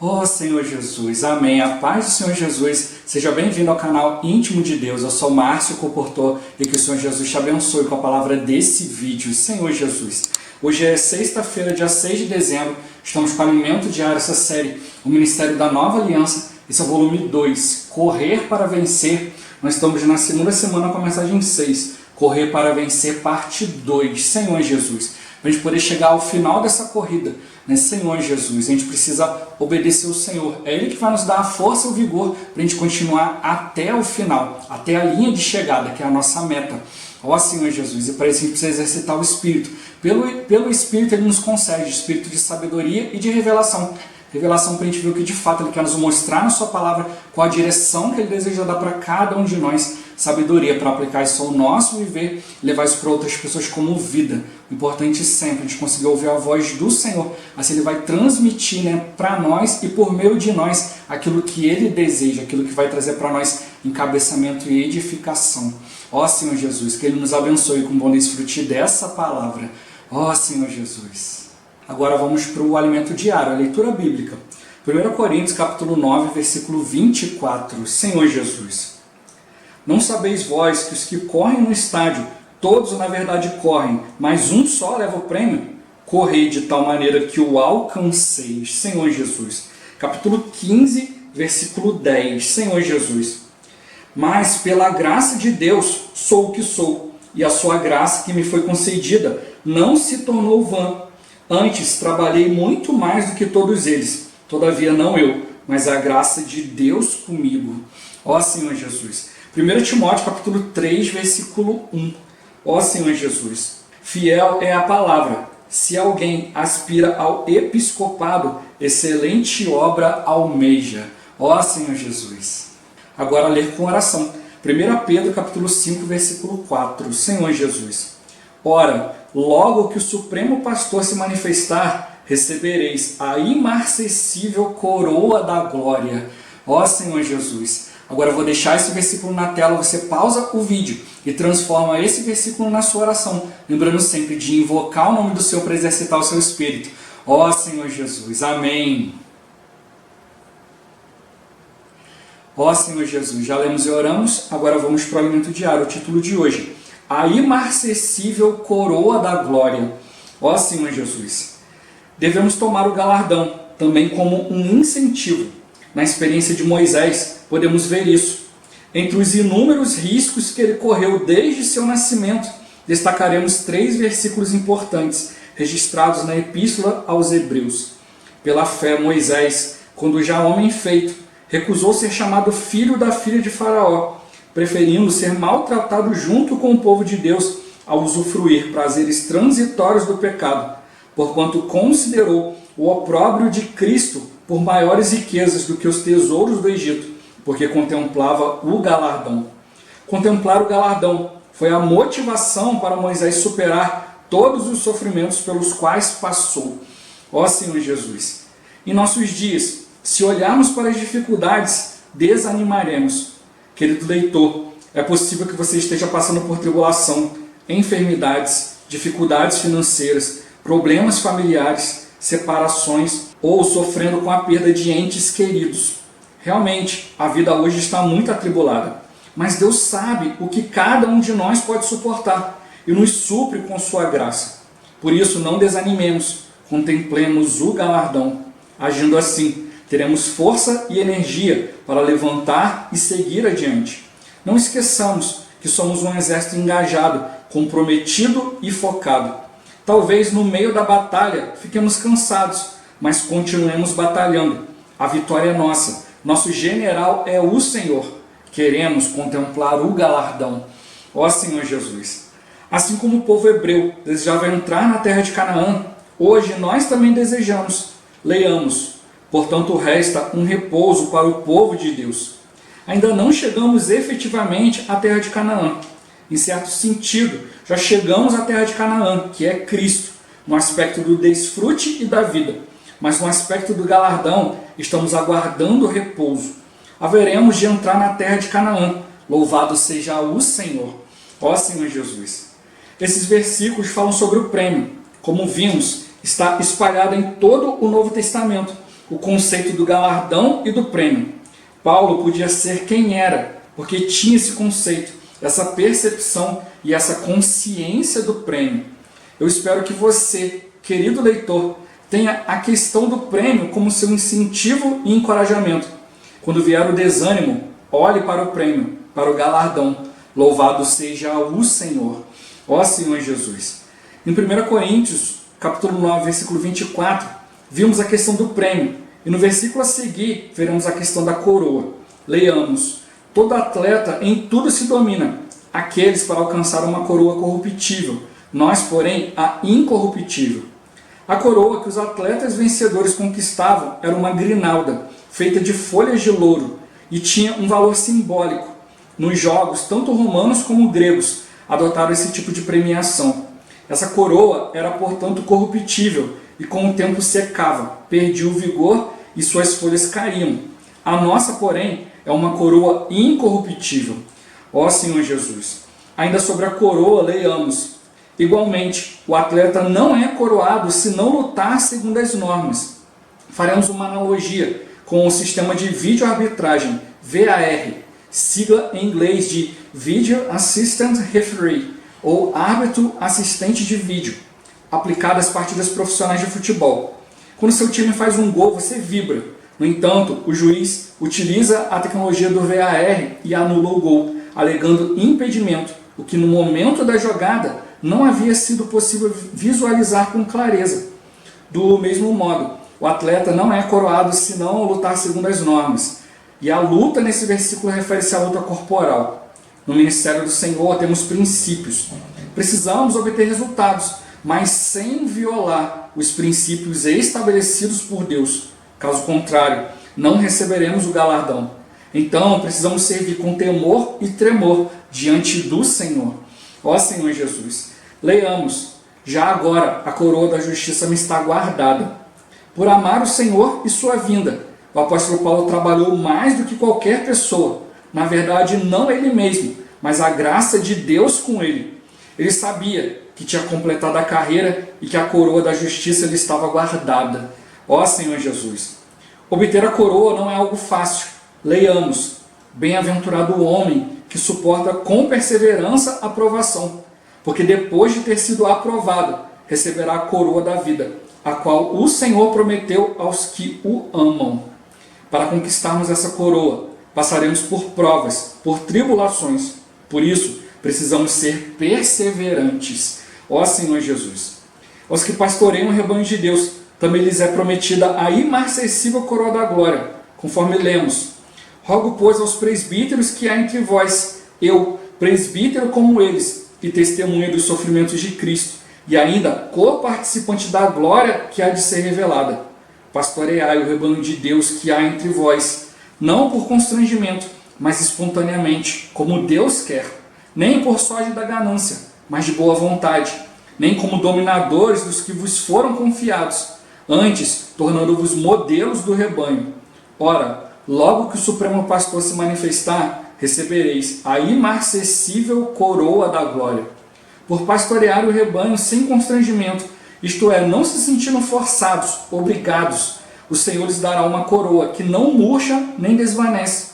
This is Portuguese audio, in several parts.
Oh Senhor Jesus, amém. A paz do Senhor Jesus, seja bem-vindo ao canal Íntimo de Deus. Eu sou Márcio Comportor e que o Senhor Jesus te abençoe com a palavra desse vídeo. Senhor Jesus, hoje é sexta-feira, dia 6 de dezembro, estamos com o Alimento Diário, essa série, o Ministério da Nova Aliança. Esse é o volume 2, Correr para Vencer. Nós estamos na segunda semana com a mensagem 6, Correr para Vencer, parte 2. Senhor Jesus, para a gente poder chegar ao final dessa corrida, né? Senhor Jesus, a gente precisa obedecer ao Senhor. É Ele que vai nos dar a força e o vigor para a gente continuar até o final, até a linha de chegada, que é a nossa meta. Ó Senhor Jesus, e para isso a gente precisa exercitar o Espírito. Pelo Espírito Ele nos concede Espírito de sabedoria e de revelação. Revelação para a gente ver o que de fato Ele quer nos mostrar na sua palavra, qual a direção que Ele deseja dar para cada um de nós. Sabedoria para aplicar isso ao nosso viver e levar isso para outras pessoas como vida. O importante sempre é a gente conseguir ouvir a voz do Senhor. Assim Ele vai transmitir, para nós e por meio de nós aquilo que Ele deseja, aquilo que vai trazer para nós encabeçamento e edificação. Ó Senhor Jesus, que Ele nos abençoe com bom desfrute dessa palavra. Ó Senhor Jesus. Agora vamos para o alimento diário, a leitura bíblica. 1 Coríntios capítulo 9, versículo 24. Senhor Jesus. Não sabeis vós que os que correm no estádio, todos na verdade correm, mas um só leva o prêmio? Correi de tal maneira que o alcanceis. Senhor Jesus. Capítulo 15, versículo 10. Senhor Jesus. Mas pela graça de Deus sou o que sou, e a sua graça que me foi concedida não se tornou vã. Antes trabalhei muito mais do que todos eles, todavia não eu, mas a graça de Deus comigo. Ó Senhor Jesus. 1 Timóteo capítulo 3, versículo 1. Ó Senhor Jesus, fiel é a palavra. Se alguém aspira ao episcopado, excelente obra almeja. Ó Senhor Jesus. Agora ler com oração. 1 Pedro capítulo 5, versículo 4. Senhor Jesus. Ora, logo que o Supremo Pastor se manifestar, recebereis a imarcessível coroa da glória. Ó Senhor Jesus. Agora eu vou deixar esse versículo na tela, você pausa o vídeo e transforma esse versículo na sua oração, lembrando sempre de invocar o nome do Senhor para exercitar o seu espírito. Ó Senhor Jesus. Amém. Ó Senhor Jesus, já lemos e oramos, agora vamos para o alimento diário, o título de hoje. A imarcessível coroa da glória. Ó Senhor Jesus. Devemos tomar o galardão também como um incentivo. Na experiência de Moisés, podemos ver isso. Entre os inúmeros riscos que ele correu desde seu nascimento, destacaremos 3 versículos importantes, registrados na Epístola aos Hebreus. Pela fé, Moisés, quando já homem feito, recusou ser chamado filho da filha de Faraó, preferindo ser maltratado junto com o povo de Deus a usufruir prazeres transitórios do pecado, porquanto considerou o opróbrio de Cristo por maiores riquezas do que os tesouros do Egito, porque contemplava o galardão. Contemplar o galardão foi a motivação para Moisés superar todos os sofrimentos pelos quais passou. Ó Senhor Jesus, em nossos dias, se olharmos para as dificuldades, desanimaremos. Querido leitor, é possível que você esteja passando por tribulação, enfermidades, dificuldades financeiras, problemas familiares, separações ou sofrendo com a perda de entes queridos. Realmente, a vida hoje está muito atribulada, mas Deus sabe o que cada um de nós pode suportar e nos supre com sua graça. Por isso, não desanimemos, contemplemos o galardão. Agindo assim, teremos força e energia para levantar e seguir adiante. Não esqueçamos que somos um exército engajado, comprometido e focado. Talvez no meio da batalha fiquemos cansados, mas continuemos batalhando. A vitória é nossa. Nosso general é o Senhor. Queremos contemplar o galardão. Ó Senhor Jesus. Assim como o povo hebreu desejava entrar na terra de Canaã, hoje nós também desejamos. Leiamos. Portanto, resta um repouso para o povo de Deus. Ainda não chegamos efetivamente à terra de Canaã. Em certo sentido, já chegamos à terra de Canaã, que é Cristo, no aspecto do desfrute e da vida. Mas no aspecto do galardão, estamos aguardando o repouso. Haveremos de entrar na terra de Canaã. Louvado seja o Senhor. Ó Senhor Jesus. Esses versículos falam sobre o prêmio. Como vimos, está espalhado em todo o Novo Testamento. o conceito do galardão e do prêmio. Paulo podia ser quem era, porque tinha esse conceito, essa percepção e essa consciência do prêmio. Eu espero que você, querido leitor, tenha a questão do prêmio como seu incentivo e encorajamento. Quando vier o desânimo, olhe para o prêmio, para o galardão. Louvado seja o Senhor. Ó Senhor Jesus. Em 1 Coríntios, capítulo 9, versículo 24, vimos a questão do prêmio. E no versículo a seguir, veremos a questão da coroa. Leiamos. Todo atleta em tudo se domina. Aqueles para alcançar uma coroa corruptível. Nós, porém, a incorruptível. A coroa que os atletas vencedores conquistavam era uma grinalda, feita de folhas de louro, e tinha um valor simbólico. Nos jogos, tanto romanos como gregos adotaram esse tipo de premiação. Essa coroa era, portanto, corruptível e com o tempo secava, perdia o vigor e suas folhas caíam. A nossa, porém, é uma coroa incorruptível. Ó Senhor Jesus! Ainda sobre a coroa, leiamos. Igualmente, o atleta não é coroado se não lutar segundo as normas. Faremos uma analogia com o sistema de vídeo-arbitragem, VAR, sigla em inglês de Video Assistant Referee, ou árbitro assistente de vídeo, aplicado às partidas profissionais de futebol. Quando seu time faz um gol, você vibra. No entanto, o juiz utiliza a tecnologia do VAR e anula o gol, alegando impedimento, o que no momento da jogada não havia sido possível visualizar com clareza. Do mesmo modo, o atleta não é coroado se não lutar segundo as normas. E a luta nesse versículo refere-se à luta corporal. No ministério do Senhor temos princípios. Precisamos obter resultados, mas sem violar os princípios estabelecidos por Deus. Caso contrário, não receberemos o galardão. Então, precisamos servir com temor e tremor diante do Senhor. Ó Senhor Jesus, leiamos. Já agora a coroa da justiça me está guardada. Por amar o Senhor e sua vinda, o apóstolo Paulo trabalhou mais do que qualquer pessoa. Na verdade, não ele mesmo, mas a graça de Deus com ele. Ele sabia que tinha completado a carreira e que a coroa da justiça lhe estava guardada. Ó Senhor Jesus! Obter a coroa não é algo fácil. Leiamos. Bem-aventurado o homem que suporta com perseverança a provação, porque depois de ter sido aprovado, receberá a coroa da vida, a qual o Senhor prometeu aos que o amam. Para conquistarmos essa coroa, passaremos por provas, por tribulações. Por isso, precisamos ser perseverantes. Ó Senhor Jesus! Aos que pastoreiam o rebanho de Deus, também lhes é prometida a imarcessível coroa da glória, conforme lemos. Rogo, pois, aos presbíteros que há entre vós, eu, presbítero como eles, e testemunha dos sofrimentos de Cristo, e ainda co-participante da glória que há de ser revelada. Pastoreai o rebanho de Deus que há entre vós, não por constrangimento, mas espontaneamente, como Deus quer, nem por sorte da ganância, mas de boa vontade, nem como dominadores dos que vos foram confiados, antes tornando-vos modelos do rebanho. Ora, logo que o Supremo Pastor se manifestar, recebereis a imarcessível coroa da glória. Por pastorear o rebanho sem constrangimento, isto é, não se sentindo forçados, obrigados, o Senhor lhes dará uma coroa que não murcha nem desvanece.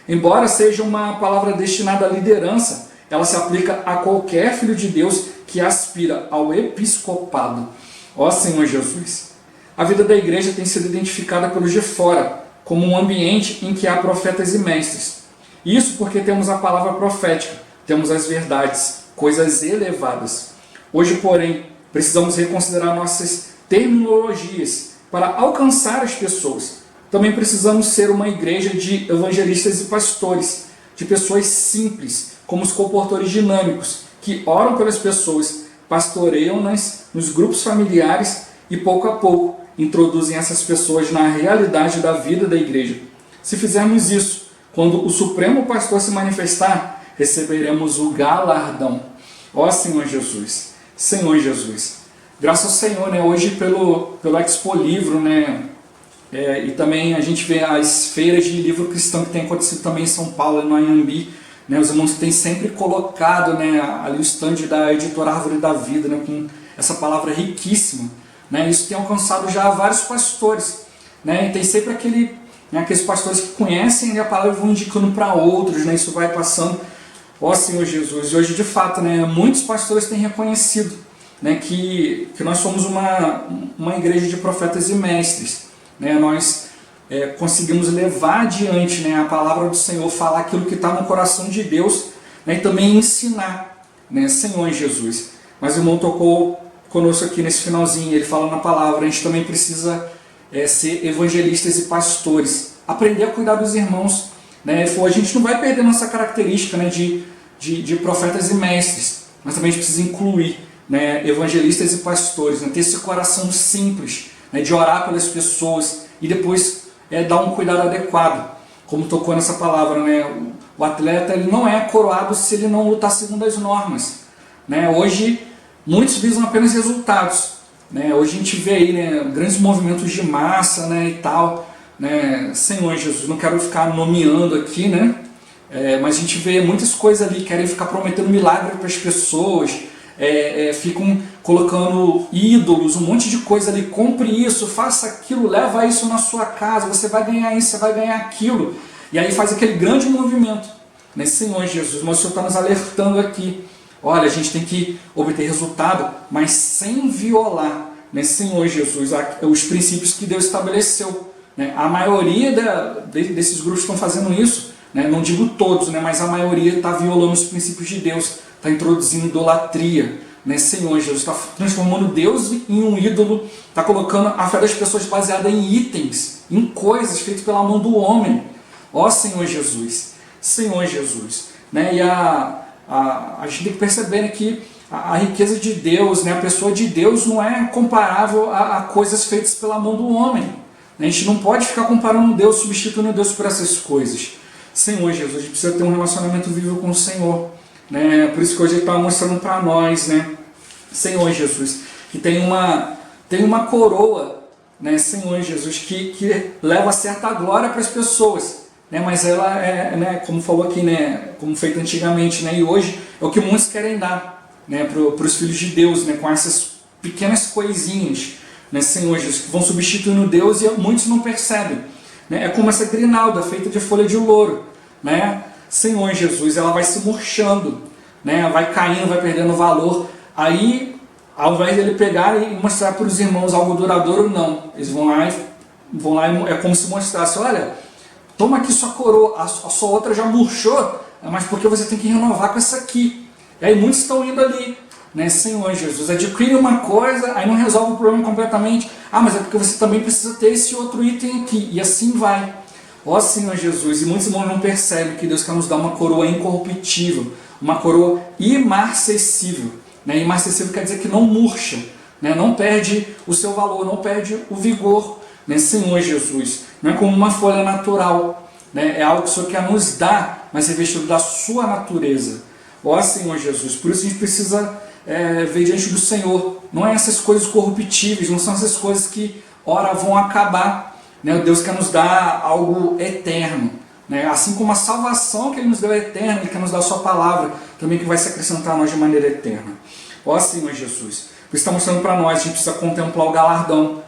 Embora seja uma palavra destinada à liderança, ela se aplica a qualquer filho de Deus que aspira ao episcopado. Ó Senhor Jesus! A vida da igreja tem sido identificada pelos de fora como um ambiente em que há profetas e mestres. Isso porque temos a palavra profética, temos as verdades, coisas elevadas. Hoje, porém, precisamos reconsiderar nossas terminologias para alcançar as pessoas. Também precisamos ser uma igreja de evangelistas e pastores, de pessoas simples, como os comportores dinâmicos, que oram pelas pessoas, pastoreiam-nas nos grupos familiares e, pouco a pouco, introduzem essas pessoas na realidade da vida da igreja. Se fizermos isso, quando o Supremo Pastor se manifestar, receberemos o galardão. Ó Senhor Jesus! Senhor Jesus! Graças ao Senhor, né? Hoje pelo Expo Livro, né? E também a gente vê as feiras de livro cristão que tem acontecido também em São Paulo, no Anhembi, né? Os irmãos têm sempre colocado, né, ali o stand da editora Árvore da Vida, né, com essa palavra riquíssima. Né? Isso tem alcançado já vários pastores. né? E tem sempre aqueles pastores que conhecem a palavra e vão indicando para outros, né? Isso vai passando. Ó Senhor Jesus, e hoje de fato, né, muitos pastores têm reconhecido, né, que nós somos uma igreja de profetas e mestres, né? Nós conseguimos levar adiante, né, a palavra do Senhor, falar aquilo que está no coração de Deus, né, e também ensinar, né, Senhor Jesus. Mas o irmão tocou conosco aqui nesse finalzinho, ele fala na palavra, a gente também precisa ser evangelistas e pastores, aprender a cuidar dos irmãos, né? Ele falou, a gente não vai perder nossa característica, né, de profetas e mestres, mas também a gente precisa incluir, né, evangelistas e pastores, né, ter esse coração simples, né, de orar pelas pessoas e depois dar um cuidado adequado, como tocou nessa palavra, né? O atleta ele não é coroado se ele não lutar segundo as normas, né? Hoje muitos visam apenas resultados, né? Hoje a gente vê aí, né, grandes movimentos de massa, né, e tal, né? Senhor Jesus, não quero ficar nomeando aqui, né? Mas a gente vê muitas coisas ali, querem ficar prometendo milagre para as pessoas, ficam colocando ídolos, um monte de coisa ali, compre isso, faça aquilo, leva isso na sua casa, você vai ganhar isso, você vai ganhar aquilo, e aí faz aquele grande movimento, né? Senhor Jesus, mas o Senhor está nos alertando aqui, olha, a gente tem que obter resultado, mas sem violar, né, Senhor Jesus, os princípios que Deus estabeleceu, né? A maioria desses grupos estão fazendo isso, né? Não digo todos, né, mas a maioria está violando os princípios de Deus, está introduzindo idolatria, né? Senhor Jesus, está transformando Deus em um ídolo, está colocando a fé das pessoas baseada em itens, em coisas feitas pela mão do homem. Ó Senhor Jesus, né? E a gente tem que perceber, né, que a riqueza de Deus, né, a pessoa de Deus não é comparável a coisas feitas pela mão do homem. A gente não pode ficar comparando Deus, substituindo Deus por essas coisas. Senhor Jesus, a gente precisa ter um relacionamento vivo com o Senhor, né? Por isso que hoje Ele está mostrando para nós, né, Senhor Jesus, que tem uma coroa, né, Senhor Jesus, que leva certa glória para as pessoas, né? Mas ela né, como falou aqui, né, como feito antigamente, né, e hoje é o que muitos querem dar, né, para os filhos de Deus, né, com essas pequenas coisinhas, né, Senhor Jesus, que vão substituindo Deus e muitos não percebem, né? É como essa grinalda feita de folha de louro, né? Senhor Jesus, ela vai se murchando, né? Vai caindo, vai perdendo valor. Aí, ao invés de ele pegar e mostrar para os irmãos algo duradouro, não. Eles vão lá e é como se mostrasse, olha, toma aqui sua coroa, a sua outra já murchou, mas porque você tem que renovar com essa aqui. E aí muitos estão indo ali, né? Senhor Jesus, adquire uma coisa, aí não resolve o problema completamente. Ah, mas é porque você também precisa ter esse outro item aqui, e assim vai. Ó Senhor Jesus, e muitos irmãos não percebem que Deus quer nos dar uma coroa incorruptível, uma coroa imarcessível, né? Imarcessível quer dizer que não murcha, né? Não perde o seu valor, não perde o vigor, né? Senhor Jesus, não é como uma folha natural, né? É algo que o Senhor quer nos dar, mas revestido da sua natureza. Ó Senhor Jesus, por isso a gente precisa ver diante do Senhor, não é essas coisas corruptíveis, não são essas coisas que ora vão acabar, né? Deus quer nos dar algo eterno, né? Assim como a salvação que Ele nos deu é eterna, Ele quer nos dar a sua palavra, também que vai se acrescentar a nós de maneira eterna. Ó Senhor Jesus, por isso está mostrando para nós, a gente precisa contemplar o galardão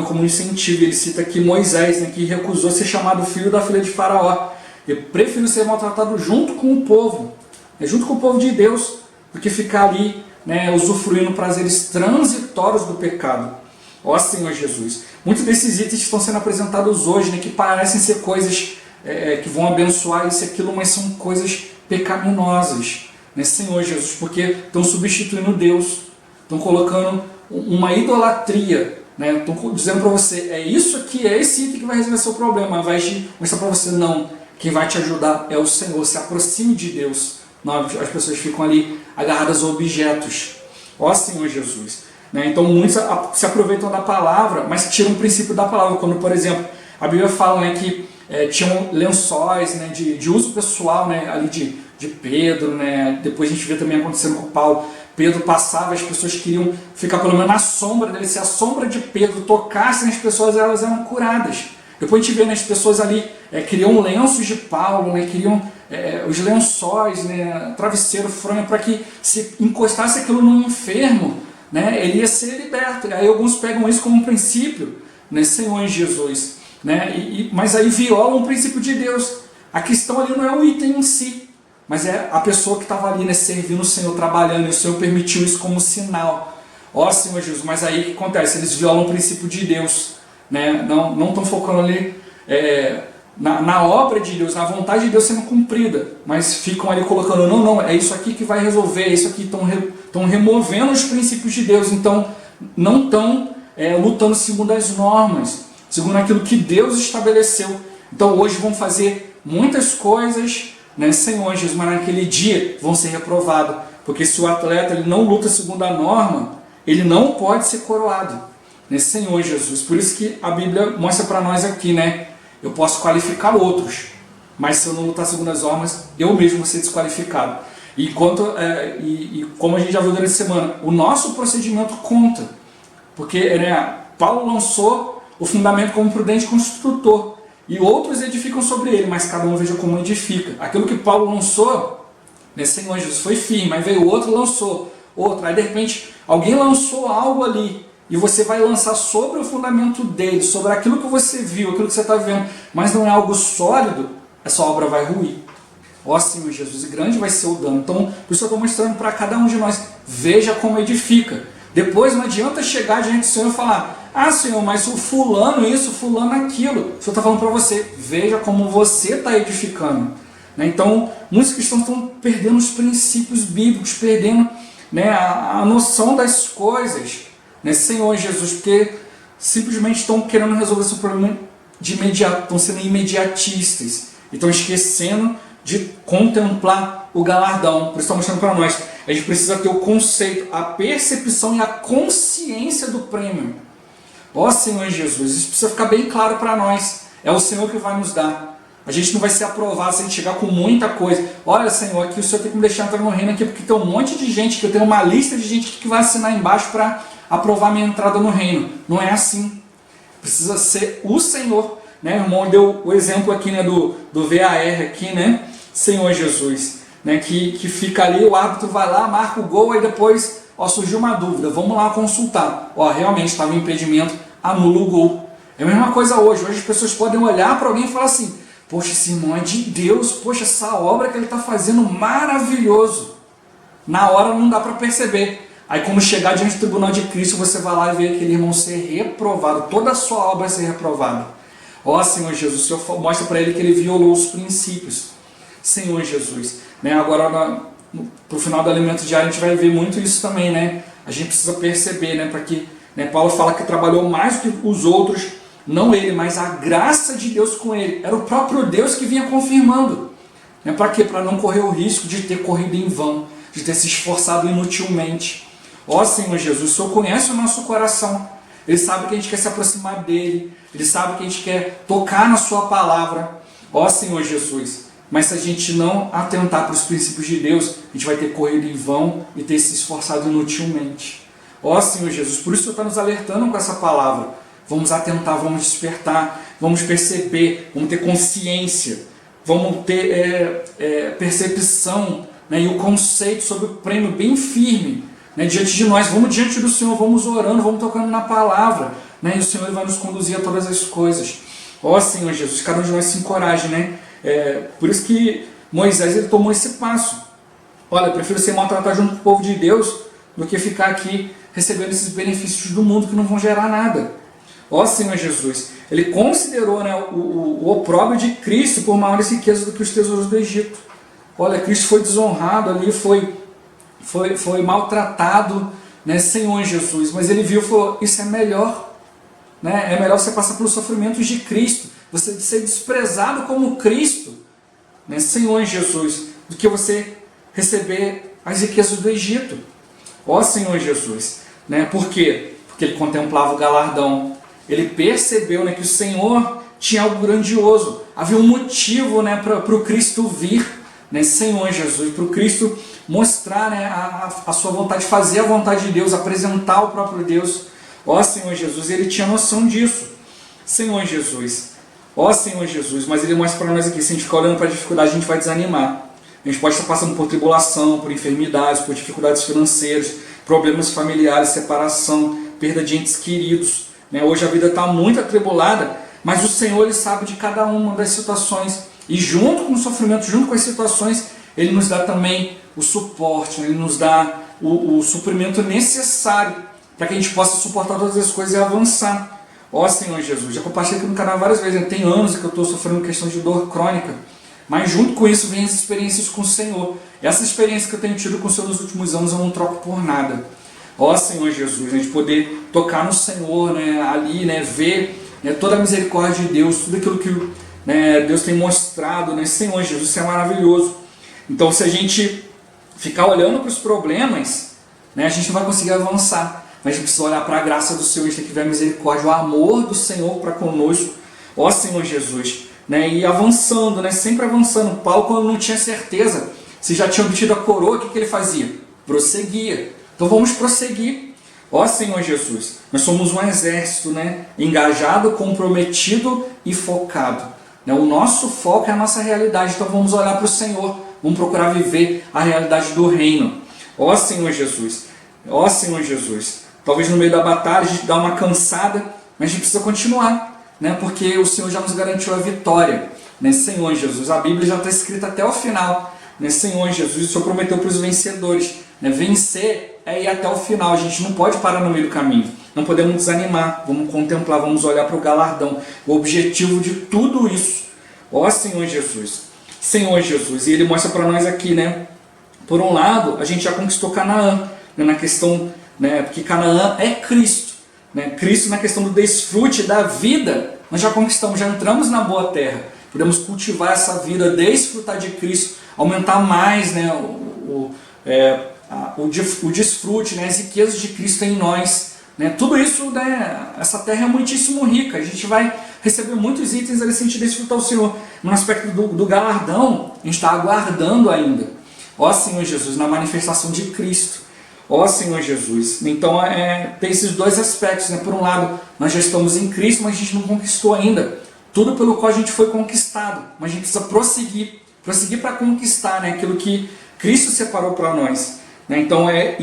é como um incentivo. Ele cita aqui Moisés, né, que recusou ser chamado filho da filha de Faraó, ele preferiu ser maltratado junto com o povo, junto com o povo de Deus, do que ficar ali, né, usufruindo prazeres transitórios do pecado. Ó Senhor Jesus, muitos desses itens estão sendo apresentados hoje, né, que parecem ser coisas que vão abençoar isso e aquilo, mas são coisas pecaminosas, né, Senhor Jesus, porque estão substituindo Deus, estão colocando uma idolatria, né, estão dizendo para você, é isso aqui, é esse item que vai resolver seu problema, ao invés de mostrar para você, não, quem vai te ajudar é o Senhor, se aproxime de Deus. Não, as pessoas ficam ali agarradas a objetos. Ó Senhor Jesus, né? Então muitos se aproveitam da palavra, mas tiram o princípio da palavra. Quando, por exemplo, a Bíblia fala, né, que tinham lençóis, né, de uso pessoal, né, ali de Pedro, né? Depois a gente vê também acontecendo com Paulo. Pedro passava, as pessoas queriam ficar pelo menos na sombra dele. Se a sombra de Pedro tocasse nas pessoas, elas eram curadas. Depois a gente vê, né, as pessoas ali queriam lenços de Paulo, né, queriam os lençóis, né, travesseiro, fronha, para que se encostasse aquilo no enfermo, né, ele ia ser liberto. Aí alguns pegam isso como um princípio, né, Senhor Jesus, né, mas aí viola um princípio de Deus. A questão ali não é o item em si, mas é a pessoa que estava ali, né, servindo o Senhor, trabalhando, e o Senhor permitiu isso como sinal. Ó Senhor Jesus, mas aí o que acontece? Eles violam o princípio de Deus, né? Não estão focando ali na obra de Deus, na vontade de Deus sendo cumprida, mas ficam ali colocando, não, é isso aqui que vai resolver, é isso aqui, estão removendo os princípios de Deus, então não estão lutando segundo as normas, segundo aquilo que Deus estabeleceu. Então hoje vão fazer muitas coisas, né, Senhor Jesus, mas naquele dia vão ser reprovados, porque se o atleta ele não luta segundo a norma, ele não pode ser coroado, né, Senhor Jesus. Por isso que a Bíblia mostra para nós aqui, né, eu posso qualificar outros, mas se eu não lutar segundo as normas, eu mesmo vou ser desqualificado. E como a gente já viu durante a semana, o nosso procedimento conta, porque, né, Paulo lançou o fundamento como prudente construtor, e outros edificam sobre ele, mas cada um veja como edifica. Aquilo que Paulo lançou, né, Senhor Jesus, foi firme, aí veio outro, lançou outro, aí de repente alguém lançou algo ali, e você vai lançar sobre o fundamento dele, sobre aquilo que você viu, aquilo que você está vendo, mas não é algo sólido, essa obra vai ruir. Ó Senhor Jesus, e grande vai ser o dano. Então, por isso eu estou mostrando para cada um de nós, veja como edifica. Depois não adianta chegar diante do Senhor e falar, ah Senhor, mas o fulano isso, fulano aquilo. O Senhor está falando para você, veja como você está edificando. Né? Então, muitos cristãos estão perdendo os princípios bíblicos, perdendo, né, a noção das coisas, né, Senhor Jesus, porque simplesmente estão querendo resolver esse problema de imediato, estão sendo imediatistas, e estão esquecendo de contemplar o galardão. Por isso está mostrando para nós, a gente precisa ter o conceito, a percepção e a consciência do prêmio. Ó Senhor Jesus, isso precisa ficar bem claro para nós, é o Senhor que vai nos dar. A gente não vai ser aprovado se a gente chegar com muita coisa. Olha, Senhor, aqui o Senhor tem que me deixar entrar no reino aqui, porque tem um monte de gente, que eu tenho uma lista de gente que vai assinar embaixo para aprovar minha entrada no reino. Não é assim. Precisa ser o Senhor. Né? O irmão deu o exemplo aqui, né, do VAR aqui, né? Senhor Jesus. Né? Que fica ali, o árbitro vai lá, marca o gol, aí depois surgiu uma dúvida. Vamos lá consultar. Realmente estava em impedimento, anula o gol. É a mesma coisa hoje. Hoje as pessoas podem olhar para alguém e falar assim, poxa, esse irmão é de Deus, poxa, essa obra que ele está fazendo, maravilhoso. Na hora não dá para perceber. Aí quando chegar diante do tribunal de Cristo, você vai lá e vê aquele irmão ser reprovado, toda a sua obra ser reprovada. Ó Senhor Jesus, o Senhor mostra para ele que ele violou os princípios. Senhor Jesus. Né? Agora, para o final do alimento diário, a gente vai ver muito isso também, né? A gente precisa perceber, né? Para que, né, Paulo fala que trabalhou mais do que os outros, não ele, mas a graça de Deus com ele. Era o próprio Deus que vinha confirmando. Né? Para quê? Para não correr o risco de ter corrido em vão, de ter se esforçado inutilmente. Ó Senhor Jesus, o Senhor conhece o nosso coração. Ele sabe que a gente quer se aproximar dele. Ele sabe que a gente quer tocar na sua palavra. Ó Senhor Jesus. Mas se a gente não atentar para os princípios de Deus, a gente vai ter corrido em vão e ter se esforçado inutilmente. Ó Senhor Jesus, por isso o Senhor está nos alertando com essa palavra. Vamos atentar, vamos despertar, vamos perceber, vamos ter consciência, vamos ter percepção, né, e o conceito sobre o prêmio bem firme, né, diante de nós. Vamos diante do Senhor, vamos orando, vamos tocando na palavra, né, e o Senhor vai nos conduzir a todas as coisas. Ó Senhor Jesus, cada um de nós se encoraje, né? Por isso que Moisés ele tomou esse passo. Olha, eu prefiro ser maltratado junto com o povo de Deus do que ficar aqui recebendo esses benefícios do mundo que não vão gerar nada. Ó Senhor Jesus, ele considerou, né, o opróbrio de Cristo por maiores riquezas do que os tesouros do Egito. Olha, Cristo foi desonrado ali, foi maltratado, né, Senhor Jesus, mas ele viu e falou, isso é melhor, né? É melhor você passar pelos sofrimentos de Cristo, você ser desprezado como Cristo, né, Senhor Jesus, do que você receber as riquezas do Egito. Ó Senhor Jesus, né? Por quê? Porque ele contemplava o galardão, ele percebeu, né, que o Senhor tinha algo grandioso, havia um motivo, né, para o Cristo vir, né, Senhor Jesus, para o Cristo mostrar, né, a sua vontade, fazer a vontade de Deus, apresentar o próprio Deus. Ó Senhor Jesus, ele tinha noção disso, Senhor Jesus. Ó Senhor Jesus, mas ele mostra para nós aqui, se a gente ficar olhando para a dificuldade, a gente vai desanimar. A gente pode estar passando por tribulação, por enfermidades, por dificuldades financeiras, problemas familiares, separação, perda de entes queridos, né? Hoje a vida está muito atribulada, mas o Senhor, Ele sabe de cada uma das situações. E junto com o sofrimento, junto com as situações, Ele nos dá também o suporte, né? Ele nos dá o suprimento necessário para que a gente possa suportar todas as coisas e avançar. Ó Senhor Jesus, já compartilhei aqui no canal várias vezes, tem anos que eu estou sofrendo questão de dor crônica, mas junto com isso vem as experiências com o Senhor. Essa experiência que eu tenho tido com o Senhor nos últimos anos eu não troco por nada. Ó Senhor Jesus, a gente poder tocar no Senhor, né, ali, né, ver, né, toda a misericórdia de Deus, tudo aquilo que, né, Deus tem mostrado, né, Senhor Jesus, isso é maravilhoso. Então se a gente ficar olhando para os problemas, né, a gente não vai conseguir avançar. Mas a gente precisa olhar para a graça do Senhor, a gente tem que ver a misericórdia, o amor do Senhor para conosco. Ó Senhor Jesus, né, e avançando, né, sempre avançando. Paulo, quando não tinha certeza se já tinha obtido a coroa, o que ele fazia? Prosseguia. Então vamos prosseguir. Ó Senhor Jesus, nós somos um exército, né, engajado, comprometido e focado. Né, o nosso foco é a nossa realidade, então vamos olhar para o Senhor, vamos procurar viver a realidade do reino. Ó Senhor Jesus, ó Senhor Jesus, talvez no meio da batalha a gente dá uma cansada, mas a gente precisa continuar, né, porque o Senhor já nos garantiu a vitória. Né, Senhor Jesus, a Bíblia já está escrita até o final. Né, Senhor Jesus, o Senhor prometeu para os vencedores. Né, vencer é ir até o final, a gente não pode parar no meio do caminho, não podemos desanimar, vamos contemplar, vamos olhar para o galardão, o objetivo de tudo isso. Ó Senhor Jesus, Senhor Jesus, e Ele mostra para nós aqui, né, por um lado, a gente já conquistou Canaã, né, na questão, né, porque Canaã é Cristo, né, Cristo na questão do desfrute da vida, nós já conquistamos, já entramos na boa terra, podemos cultivar essa vida, desfrutar de Cristo, aumentar mais, né, o desfrute, né, as riquezas de Cristo em nós. Né, tudo isso, né, essa terra é muitíssimo rica, a gente vai receber muitos itens ali se a gente desfrutar o Senhor. No aspecto do galardão, a gente está aguardando ainda. Ó Senhor Jesus, na manifestação de Cristo. Ó Senhor Jesus. Então tem esses dois aspectos. Né? Por um lado, nós já estamos em Cristo, mas a gente não conquistou ainda tudo pelo qual a gente foi conquistado. Mas a gente precisa prosseguir para conquistar, né, aquilo que Cristo separou para nós. Né? Então é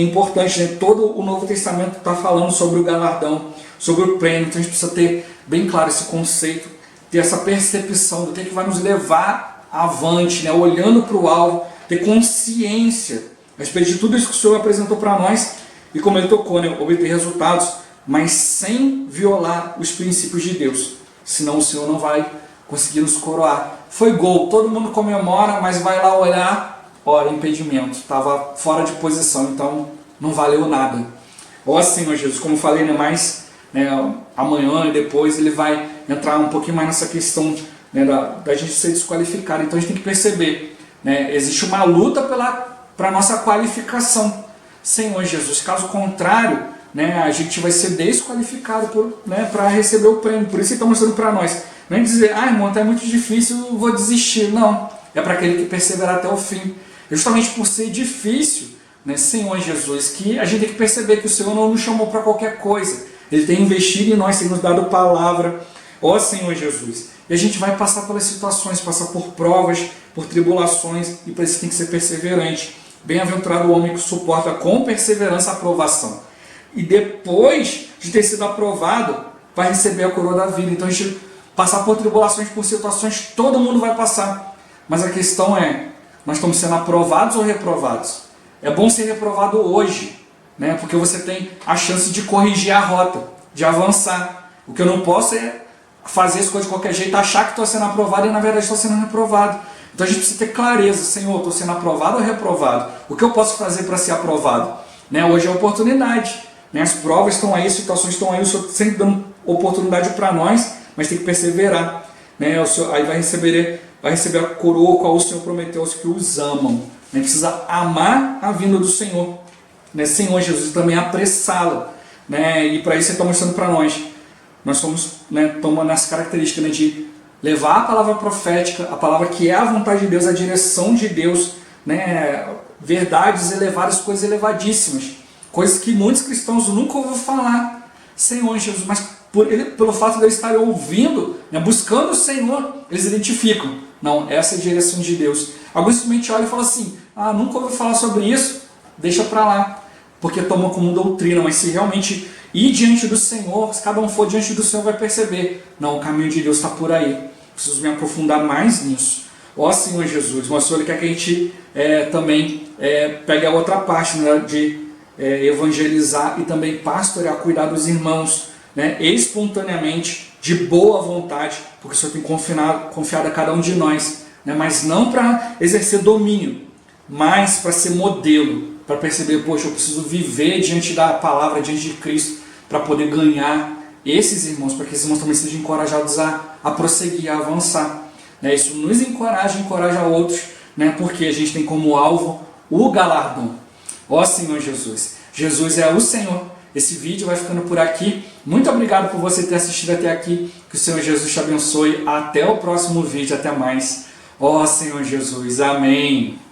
importante, né? Todo o Novo Testamento está falando sobre o galardão, sobre o prêmio. Então a gente precisa ter bem claro esse conceito, ter essa percepção do que vai nos levar avante, né? Olhando para o alvo, ter consciência a respeito de tudo isso que o Senhor apresentou para nós e como Ele tocou, né? Obter resultados, mas sem violar os princípios de Deus. Senão o Senhor não vai conseguir nos coroar. Foi gol, todo mundo comemora, mas vai lá olhar, olha, impedimento, estava fora de posição, então não valeu nada. Ó Senhor Jesus, como falei, né, mais, né, amanhã e depois ele vai entrar um pouquinho mais nessa questão, né, da gente ser desqualificado. Então a gente tem que perceber, né, existe uma luta para a nossa qualificação. Senhor Jesus, caso contrário, né, a gente vai ser desqualificado, né, para receber o prêmio. Por isso ele está mostrando para nós. Não é dizer, irmão, tá muito difícil, eu vou desistir. Não, é para aquele que perseverar até o fim. Justamente por ser difícil, né, Senhor Jesus, que a gente tem que perceber que o Senhor não nos chamou para qualquer coisa. Ele tem investido em nós, tem nos dado palavra. Ó Senhor Jesus. E a gente vai passar pelas situações, passar por provas, por tribulações, e por isso tem que ser perseverante. Bem-aventurado o homem que suporta com perseverança a aprovação. E depois de ter sido aprovado, vai receber a coroa da vida. Então a gente passar por tribulações, por situações, todo mundo vai passar. Mas a questão é, nós estamos sendo aprovados ou reprovados? É bom ser reprovado hoje, né? Porque você tem a chance de corrigir a rota, de avançar. O que eu não posso é fazer as coisas de qualquer jeito, achar que estou sendo aprovado e na verdade estou sendo reprovado. Então a gente precisa ter clareza, Senhor, estou sendo aprovado ou reprovado? O que eu posso fazer para ser aprovado? Né? Hoje é a oportunidade. Né? As provas estão aí, as situações estão aí, o Senhor sempre dando oportunidade para nós, mas tem que perseverar. Né? O Senhor, aí vai receber a coroa qual o Senhor prometeu aos que os amam. A gente precisa amar a vinda do Senhor. Né? Senhor Jesus, também apressá-la. Né? E para isso Ele está mostrando para nós. Nós somos, né, tomando essa característica, né, de levar a palavra profética, a palavra que é a vontade de Deus, a direção de Deus, né, verdades elevadas, coisas elevadíssimas. Coisas que muitos cristãos nunca ouviram falar. Senhor Jesus, mas pelo fato de eles estarem ouvindo, né, buscando o Senhor, eles identificam. Não, essa é a direção de Deus. Alguns simplesmente olham e falam assim, nunca ouviu falar sobre isso, deixa para lá, porque toma como doutrina. Mas se realmente ir diante do Senhor, se cada um for diante do Senhor, vai perceber, não, o caminho de Deus está por aí, preciso me aprofundar mais nisso. Ó Senhor Jesus, o Senhor quer que a gente também pegue a outra parte, né, de evangelizar e também pastorear, cuidar dos irmãos, né, espontaneamente, de boa vontade, porque o Senhor tem confiado a cada um de nós, né, mas não para exercer domínio, mas para ser modelo, para perceber, poxa, eu preciso viver diante da palavra, diante de Cristo, para poder ganhar esses irmãos, para que esses irmãos também sejam encorajados a prosseguir, a avançar. Isso nos encoraja outros, né, porque a gente tem como alvo o galardão. Ó Senhor Jesus, Jesus é o Senhor. Esse vídeo vai ficando por aqui. Muito obrigado por você ter assistido até aqui. Que o Senhor Jesus te abençoe. Até o próximo vídeo. Até mais. Ó Senhor Jesus. Amém.